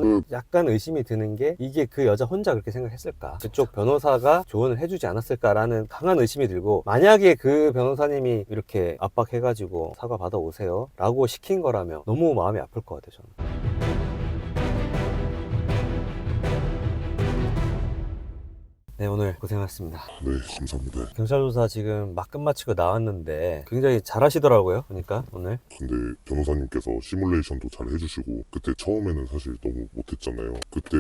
저는 약간 의심이 드는 게 이게 그 여자 혼자 그렇게 생각했을까? 그쪽 변호사가 조언을 해주지 않았을까라는 강한 의심이 들고, 만약에 그 변호사님이 이렇게 압박해가지고 사과 받아오세요 라고 시킨 거라면 너무 마음이 아플 것 같아요, 저는. 네, 오늘 고생하셨습니다. 네, 감사합니다. 경찰 조사 지금 막 끝마치고 나왔는데 굉장히 잘하시더라고요, 보니까 오늘. 근데 변호사님께서 시뮬레이션도 잘 해주시고, 그때 처음에는 사실 너무 못했잖아요. 그때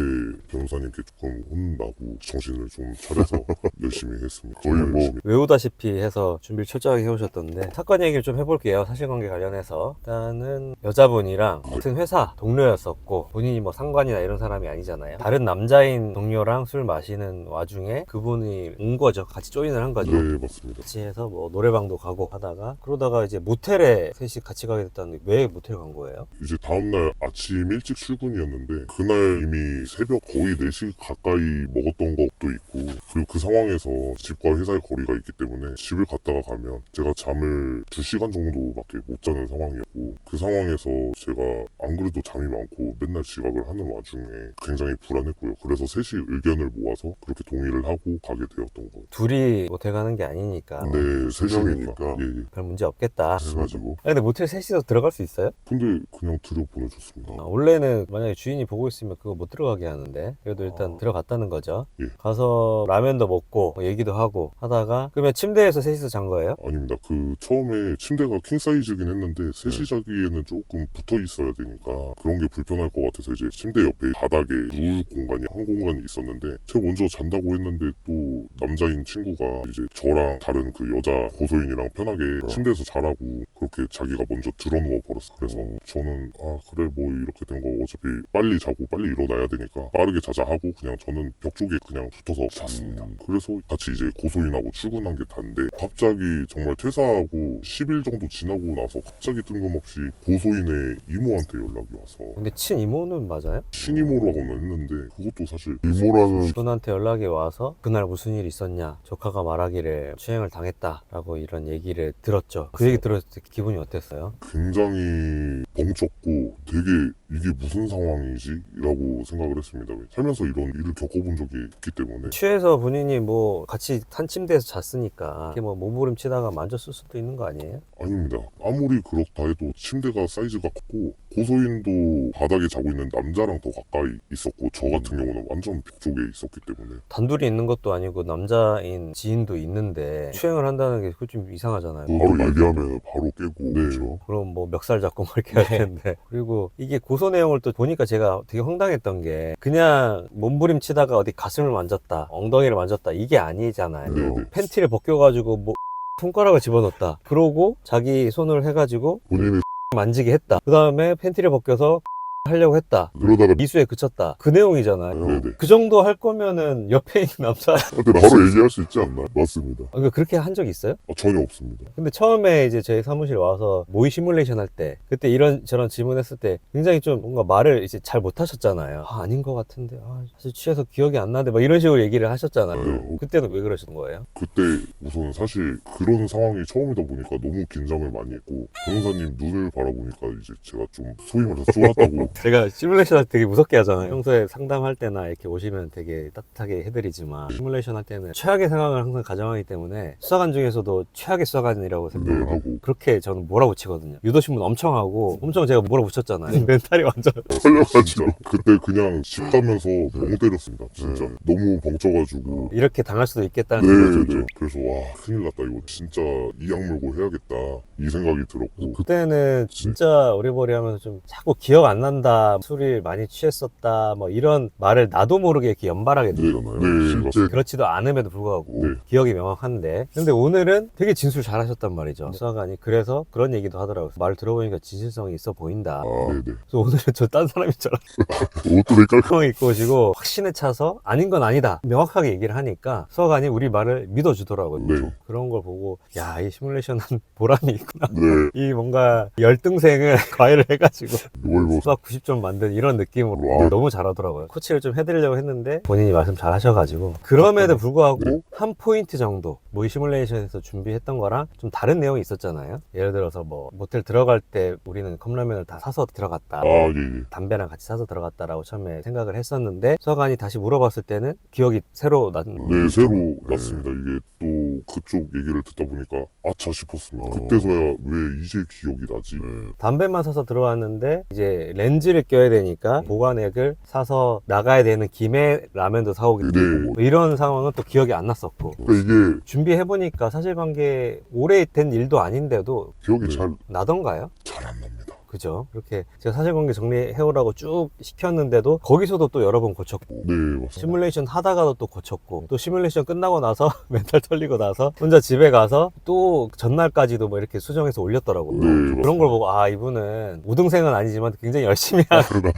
변호사님께 조금 혼나고 정신을 좀 차려서 열심히 했습니다. 거의 뭐 열심히. 외우다시피 해서 준비를 철저하게 해오셨던데, 사건 얘기를 좀 해볼게요. 사실관계 관련해서. 일단은 여자분이랑 같은 회사 동료였었고, 본인이 뭐 상관이나 이런 사람이 아니잖아요. 다른 남자인 동료랑 술 마시는 와중에 그분이 온 거죠. 같이 조인을 한 거죠. 네, 맞습니다. 같이 해서 뭐 노래방도 가고 하다가, 그러다가 이제 모텔에 셋이 같이 가게 됐다는데 왜 모텔 간 거예요? 이제 다음날 아침 일찍 출근이었는데, 그날 이미 새벽 거의 4시 가까이 먹었던 것도 있고, 그리고 그 상황에서 집과 회사의 거리가 있기 때문에 집을 갔다가 가면 제가 잠을 2시간 정도밖에 못 자는 상황이었고, 그 상황에서 제가 안 그래도 잠이 많고 맨날 지각을 하는 와중에 굉장히 불안했고요. 그래서 셋이 의견을 모아서 그렇게 동의를 하고 가게 되었던 거예요. 둘이 모텔 가는 게 아니니까 네, 세 명이니까. 예, 예. 별 문제 없겠다. 그래가지고. 근데 모텔 셋이서 들어갈 수 있어요? 근데 그냥 들여보내줬습니다. 원래는 만약에 주인이 보고 있으면 그거 못 들어가게 하는데, 그래도 일단 들어갔다는 거죠. 예. 가서 라면도 먹고 뭐 얘기도 하고 하다가, 그러면 침대에서 셋이서 잔 거예요? 아닙니다. 그 처음에 침대가 킹 사이즈긴 했는데 셋이 자기에는 조금 붙어 있어야 되니까 그런 게 불편할 것 같아서 이제 침대 옆에 바닥에 누울 공간이 한 공간이 있었는데, 제가 먼저 잔다고 했는데 또 남자인 친구가 이제 저랑 다른 그 여자 고소인이랑 편하게 침대에서 자라고 그렇게 자기가 먼저 들어누워 버렸어. 그래서 저는 그래 뭐 이렇게 된 거 어차피 빨리 자고 빨리 일어나야 되니까 빠르게 자자 하고 그냥 저는 벽 쪽에 그냥 붙어서 잤습니다. 그래서 같이 이제 고소인하고 출근한 게 단데, 갑자기 정말 퇴사하고 10일 정도 지나고 나서 갑자기 뜬금없이 고소인의 이모한테 연락이 와서, 근데 친이모는 맞아요? 신이모라고는 했는데 그것도 사실 이모라는 그분한테 연락이 와서 그날 무슨 일 있었냐, 조카가 말하기를 추행을 당했다라고 이런 얘기를 들었죠. 그 얘기 들었을 때 기분이 어땠어요? 굉장히 벙쪘고 되게 이게 무슨 상황이지? 라고 생각을 했습니다. 살면서 이런 일을 겪어본 적이 없기 때문에. 취해서 본인이 뭐 같이 한 침대에서 잤으니까 이렇게 뭐 몸부림치다가 만졌을 수도 있는 거 아니에요? 아닙니다. 아무리 그렇다 해도 침대가 사이즈가 컸고, 고소인도 바닥에 자고 있는 남자랑 더 가까이 있었고, 저 같은 경우는 완전 벽 쪽에 있었기 때문에. 단둘이 있는 것도 아니고 남자인 지인도 있는데 추행을 한다는 게 그거 좀 이상하잖아요. 바로 얘기하면 바로 깨고. 네. 그렇죠. 그럼 뭐 멱살 잡고 뭐 이렇게 할 텐데. 그리고 이게 고소 내용을 또 보니까 제가 되게 황당했던 게, 그냥 몸부림치다가 어디 가슴을 만졌다, 엉덩이를 만졌다, 이게 아니잖아요. 네네. 팬티를 벗겨가지고 뭐 손가락을 집어넣었다, 그러고 자기 손을 해가지고 본인이 만지게 했다, 그 다음에 팬티를 벗겨서 하려고 했다, 그러다가 미수에 그쳤다, 그 내용이잖아요. 네네. 그 정도 할 거면은 옆에 있는 남자 근데 바로 얘기할 수 있지 않나요? 맞습니다. 그렇게 한 적 있어요? 전혀 없습니다. 근데 처음에 이제 저희 사무실 와서 모의 시뮬레이션 할 때, 그때 이런 저런 질문했을 때 굉장히 좀 뭔가 말을 이제 잘 못하셨잖아요. 아닌 것 같은데, 사실 취해서 기억이 안 나는데, 막 이런 식으로 얘기를 하셨잖아요. 네. 그때는 왜 그러신 거예요? 그때 우선 사실 그런 상황이 처음이다 보니까 너무 긴장을 많이 했고, 변호사님 눈을 바라보니까 이제 제가 좀 소위 말해서 쫄았다고. 제가 시뮬레이션 할 때 되게 무섭게 하잖아요. 평소에 상담할 때나 이렇게 오시면 되게 따뜻하게 해드리지만, 시뮬레이션 할 때는 최악의 상황을 항상 가정하기 때문에 수사관 중에서도 최악의 수사관이라고 생각을 하고, 그렇게 저는 몰아붙이거든요. 유도신문 엄청 하고, 엄청 제가 몰아붙였잖아요. 멘탈이 완전 털려가지고 그때 그냥 집 가면서 멍 때렸습니다. 진짜 너무 벙쪄가지고. 이렇게 당할 수도 있겠다는 네, 생각이 네. 그래서 와, 큰일 났다, 이거 진짜 이 악물고 해야겠다, 이 생각이 들었고. 그때는 진짜 어리버리하면서 좀 자꾸 기억 안 난다, 술을 많이 취했었다, 뭐 이런 말을 나도 모르게 이렇게 연발하게 되잖아요. 네, 맞습니다. 그렇지도 않음에도 불구하고 네. 기억이 명확한데, 근데 오늘은 되게 진술 잘하셨단 말이죠. 수사관이 그래서 그런 얘기도 하더라고요. 말을 들어보니까 진실성이 있어 보인다. 네네. 그래서 오늘은 저 딴 사람인 줄 알았어요. 옷도 되게 깔끔. 형 입고 오시고 확신에 차서 아닌 건 아니다 명확하게 얘기를 하니까 수사관이 우리 말을 믿어주더라고요. 네. 그런 걸 보고, 야, 이 시뮬레이션은 보람이 있구나. 네. 이 뭔가 열등생을 과외를 해가지고 이걸 뭐 수학 90점 만든 이런 느낌으로 와. 너무 잘하더라고요. 코치를 좀 해드리려고 했는데 본인이 말씀 잘 하셔가지고 그럼에도 불구하고 네. 한 포인트 정도 모의 시뮬레이션에서 준비했던 거랑 좀 다른 내용이 있었잖아요. 예를 들어서 뭐 모텔 들어갈 때 우리는 컵라면을 다 사서 들어갔다. 아, 예. 담배랑 같이 사서 들어갔다라고 처음에 생각을 했었는데 수사관이 다시 물어봤을 때는 기억이 새로 난 네, 새로 났습니다. 이게 또 그쪽 얘기를 듣다 보니까 아차 싶었습니다. 그때서야 왜 이제 기억이 나지? 담배만 사서 들어왔는데 이제 렌즈를 껴야 되니까 보관액을 사서 나가야 되는 김에 라면도 사오게 되고 네. 뭐 이런 상황은 또 기억이 안 났었고 그러니까 이게 준비해보니까 사실관계 오래된 일도 아닌데도 기억이 잘 안 납니다. 그죠? 그렇게 제가 사실관계 정리해오라고 쭉 시켰는데도 거기서도 또 여러 번 고쳤고 네, 맞습니다. 시뮬레이션 하다가도 또 고쳤고 또 시뮬레이션 끝나고 나서 멘탈 털리고 나서 혼자 집에 가서 또 전날까지도 뭐 이렇게 수정해서 올렸더라고요. 네, 그런 걸 보고 아 이분은 우등생은 아니지만 굉장히 열심히 한 네.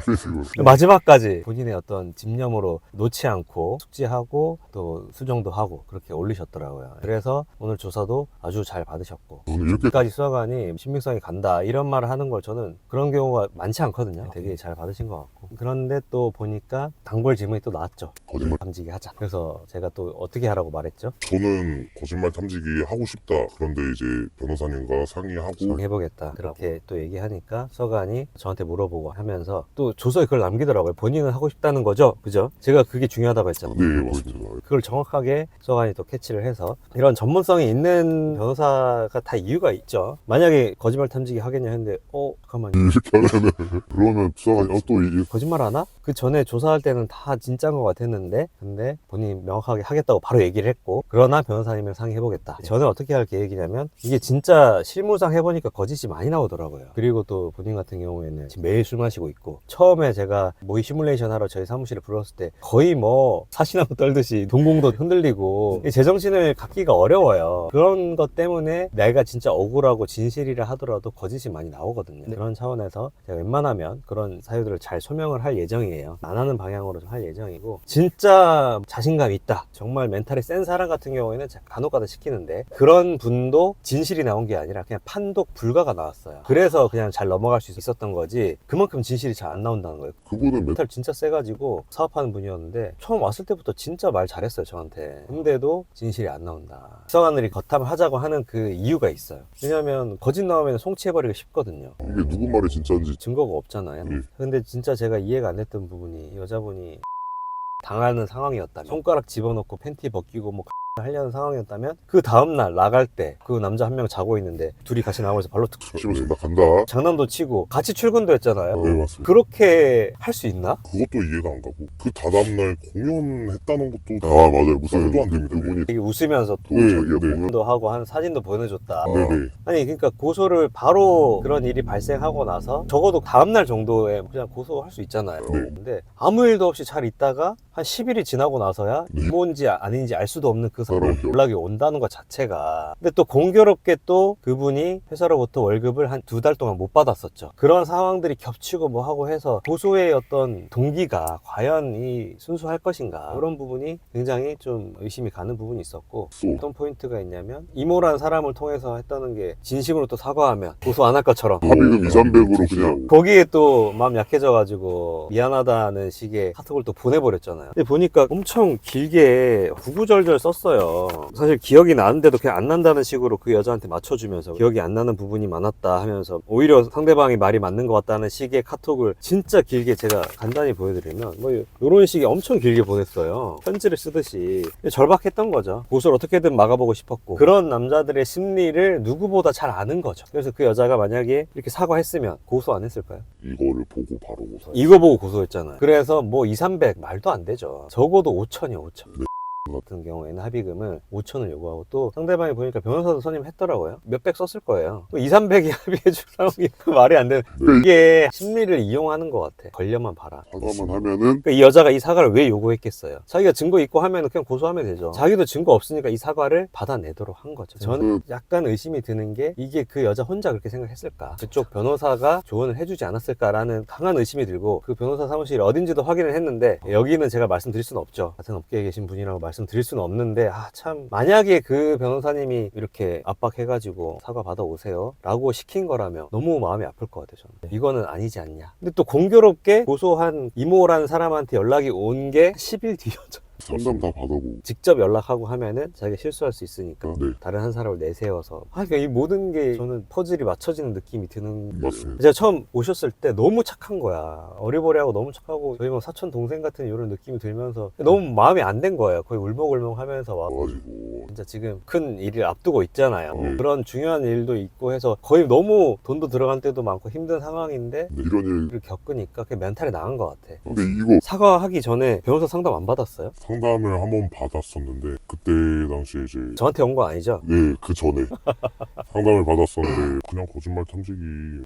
마지막까지 본인의 어떤 집념으로 놓지 않고 숙지하고 또 수정도 하고 그렇게 올리셨더라고요. 그래서 오늘 조사도 아주 잘 받으셨고 저는 이렇게 까지 수사관이 신빙성이 간다 이런 말을 하는 걸 저는 그런 경우가 많지 않거든요. 되게 잘 받으신 것 같고 그런데 또 보니까 단골 질문이 또 나왔죠. 거짓말. 탐지기 하자. 그래서 제가 또 어떻게 하라고 말했죠? 저는 거짓말 탐지기 하고 싶다. 그런데 이제 변호사님과 상의하고 해보겠다. 그렇게 또 얘기하니까 수사관이 저한테 물어보고 하면서 또 조서에 그걸 남기더라고요. 본인은 하고 싶다는 거죠? 그죠? 제가 그게 중요하다고 했잖아요. 네, 맞습니다. 그걸 정확하게 수사관이 또 캐치를 해서 이런 전문성이 있는 변호사가 다 이유가 있죠. 만약에 거짓말 탐지기 하겠냐 했는데 잠깐만요. 이렇게 하면은 그러면 수사관이 또 이게 거짓말 하나? 그 전에 조사할 때는 다 진짜인 것 같았는데 근데 본인이 명확하게 하겠다고 바로 얘기를 했고 그러나 변호사님이랑 상의해보겠다. 저는 어떻게 할 계획이냐면 이게 진짜 실무상 해보니까 거짓이 많이 나오더라고요. 그리고 또 본인 같은 경우에는 지금 매일 술 마시고 있고 처음에 제가 모의 시뮬레이션 하러 저희 사무실에 불렀을 때 거의 뭐 사시나무 떨듯이 동공도 흔들리고 제정신을 갖기가 어려워요. 그런 것 때문에 내가 진짜 억울하고 진실이라 하더라도 거짓이 많이 나오거든요. 그런 차원에서 제가 웬만하면 그런 사유들을 잘 소명을 할 예정이에요. 안 하는 방향으로 좀 할 예정이고 진짜 자신감 있다. 정말 멘탈이 센 사람 같은 경우에는 간혹가다 시키는데 그런 분도 진실이 나온 게 아니라 그냥 판독 불가가 나왔어요. 그래서 그냥 잘 넘어갈 수 있었던 거지 그만큼 진실이 잘 안 나온다는 거예요. 그분은 멘탈 진짜 세가지고 사업하는 분이었는데 처음 왔을 때부터 진짜 말 잘했어요 저한테. 근데도 진실이 안 나온다. 수사관들이 거탐을 하자고 하는 그 이유가 있어요. 왜냐면 거짓 나오면 송치해버리기가 쉽거든요. 이게 누구 말이 진짜인지 증거가 없잖아요. 근데 진짜 제가 이해가 안 됐던 부분이 여자분이 당하는 상황이었다면 손가락 집어넣고 팬티 벗기고 뭐 하려는 상황이었다면 그 다음날 나갈 때 그 남자 한 명 자고 있는데 둘이 같이 나오면서 발로 툭 집에서 나 간다. 장난도 치고 같이 출근도 했잖아요. 네, 맞습니다. 그렇게 할 수 있나? 그것도 이해가 안 가고 그 다다음날 공연했다는 것도 맞아요. 무슨 말도 안 됩니다. 그분이 되게 웃으면서 또 네, 자기가 네. 공연도 하고 한 사진도 보내줬다. 네네. 아니 그러니까 고소를 바로 그런 일이 발생하고 나서 적어도 다음날 정도에 그냥 고소할 수 있잖아요. 네. 근데 아무 일도 없이 잘 있다가 한 10일이 지나고 나서야 뭔지 아닌지 알 수도 없는 그 사람 연락이 온다는 것 자체가. 근데 또 공교롭게 또 그분이 회사로부터 월급을 한 2달 동안 못 받았었죠. 그런 상황들이 겹치고 뭐 하고 해서 고소의 어떤 동기가 과연 이 순수할 것인가 그런 부분이 굉장히 좀 의심이 가는 부분이 있었고 어떤 포인트가 있냐면 이모라는 사람을 통해서 했다는 게 진심으로 또 사과하면 고소 안 할 것처럼 합의금 2, 300으로 그냥 거기에 또 마음 약해져가지고 미안하다는 식의 카톡을 또 보내버렸잖아요. 근데 보니까 엄청 길게 구구절절 썼어요. 사실 기억이 나는데도 그냥 안 난다는 식으로 그 여자한테 맞춰주면서 기억이 안 나는 부분이 많았다 하면서 오히려 상대방이 말이 맞는 것 같다는 식의 카톡을 진짜 길게 제가 간단히 보여드리면 뭐 이런 식의 엄청 길게 보냈어요. 편지를 쓰듯이 절박했던 거죠. 고소를 어떻게든 막아보고 싶었고 그런 남자들의 심리를 누구보다 잘 아는 거죠. 그래서 그 여자가 만약에 이렇게 사과했으면 고소 안 했을까요? 이거를 보고 바로 고소. 이거 보고 고소했잖아요. 그래서 뭐 2, 300 말도 안 되죠. 적어도 5천이요 5천. 같은 경우에는 합의금을 5천을 요구하고 또 상대방이 보니까 변호사도 선임했더라고요. 몇백 썼을 거예요. 2, 300이 합의해줄 상황이 말이 안 되는. 이게 심리를 이용하는 것 같아. 걸려만 봐라. 사과만 하면은 그러니까 이 여자가 이 사과를 왜 요구했겠어요? 자기가 증거 있고 하면 그냥 고소하면 되죠. 자기도 증거 없으니까 이 사과를 받아내도록 한 거죠. 저는 약간 의심이 드는 게 이게 그 여자 혼자 그렇게 생각했을까? 그쪽 변호사가 조언을 해주지 않았을까라는 강한 의심이 들고 그 변호사 사무실이 어딘지도 확인을 했는데 여기는 제가 말씀드릴 수는 없죠. 같은 업계에 계신 분이라고 말씀드릴 말씀드릴 수는 없는데 참 만약에 그 변호사님이 이렇게 압박해가지고 사과 받아오세요 라고 시킨 거라면 너무 마음이 아플 것 같아요. 저는 이거는 아니지 않냐. 근데 또 공교롭게 고소한 이모라는 사람한테 연락이 온 게 10일 뒤였죠. 상담 다 받아보고. 직접 연락하고 하면은 자기가 실수할 수 있으니까 네. 다른 한 사람을 내세워서 그러니까 이 모든 게 저는 퍼즐이 맞춰지는 느낌이 드는. 맞습니다. 제가 처음 오셨을 때 너무 착한 거야. 어리버리하고 너무 착하고 저희 뭐 사촌 동생 같은 이런 느낌이 들면서 너무 마음이 안 된 거예요. 거의 울먹울먹 하면서 와 와가지고 진짜 지금 큰 일을 앞두고 있잖아요. 네. 그런 중요한 일도 있고 해서 거의 너무 돈도 들어간 때도 많고 힘든 상황인데 근데 이런 일. 일을 겪으니까 그게 멘탈이 나간 것 같아. 근데 이거 사과하기 전에 변호사 상담 안 받았어요? 상담을 한 번 받았었는데 그때 당시에 이제 저한테 온 거 아니죠? 네, 그 전에 상담을 받았었는데 그냥 거짓말 탐지기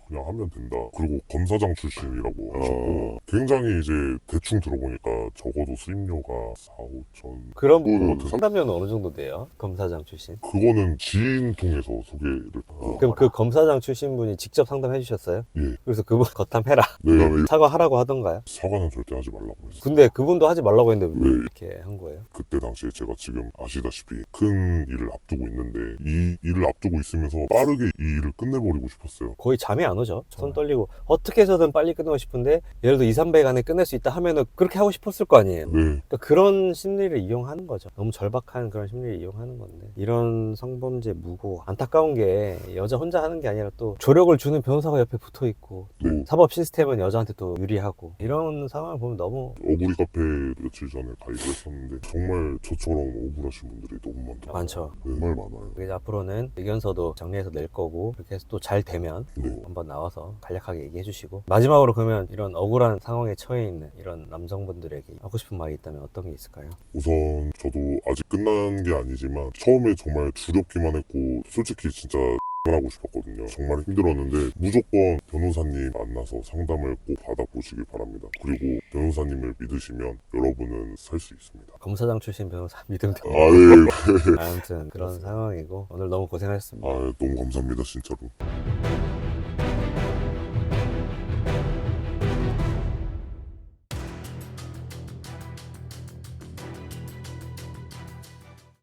그냥 하면 된다. 그리고 검사장 출신이라고 하셨고 굉장히 이제 대충 들어보니까 적어도 수임료가 4, 5천. 그럼 그거는 상담료는 어느 정도 돼요? 검사장 출신? 그거는 지인 통해서 소개를. 그럼 그 검사장 출신 분이 직접 상담해 주셨어요? 예. 그래서 그분 겉담해라 네, 사과하라고 하던가요? 사과는 절대 하지 말라고 했어요. 근데 그분도 하지 말라고 했는데 왜 네. 이렇게 한 거예요? 그때 당시에 제가 지금 아시다시피 큰 일을 앞두고 있는데 이 일을 앞두고 있으면서 빠르게 이 일을 끝내버리고 싶었어요. 거의 잠이 안 오죠. 손 떨리고 어떻게 해서든 빨리 끝내고 싶은데 예를 들어 2, 300 안에 끝낼 수 있다 하면은 그렇게 하고 싶었을 거 아니에요. 네. 그러니까 그런 심리를 이용하는 거죠. 너무 절박한 그런 심리를 이용하는 건데 이런 성범죄 무고 안타까운 게 여자 혼자 하는 게 아니라 또 조력을 주는 변호사가 옆에 붙어 있고 네. 사법 시스템은 여자한테 또 유리하고 이런 상황을 보면 너무 어구리 카페 며칠 전에 가입을 했었는데 정말 저처럼 억울하신 분들이 너무 많더라고요. 많죠. 정말 많아요. 그래서 앞으로는 의견서도 정리해서 낼 거고 그렇게 해서 또 잘 되면 네. 한번 나와서 간략하게 얘기해 주시고 마지막으로 그러면 이런 억울한 상황에 처해 있는 이런 남성분들에게 하고 싶은 말이 있다면 어떤 게 있을까요? 우선 저도 아직 끝난 게 아니지만 처음에 정말 두렵기만 했고 솔직히 진짜 하고 싶었거든요. 정말 힘들었는데 무조건 변호사님 만나서 상담을 꼭 받아보시길 바랍니다. 그리고 변호사님을 믿으시면 여러분은 살 수 있습니다. 검사장 출신 변호사 믿으면 돼요. 네. 아무튼 그런 상황이고 오늘 너무 고생하셨습니다. 너무 감사합니다 진짜로.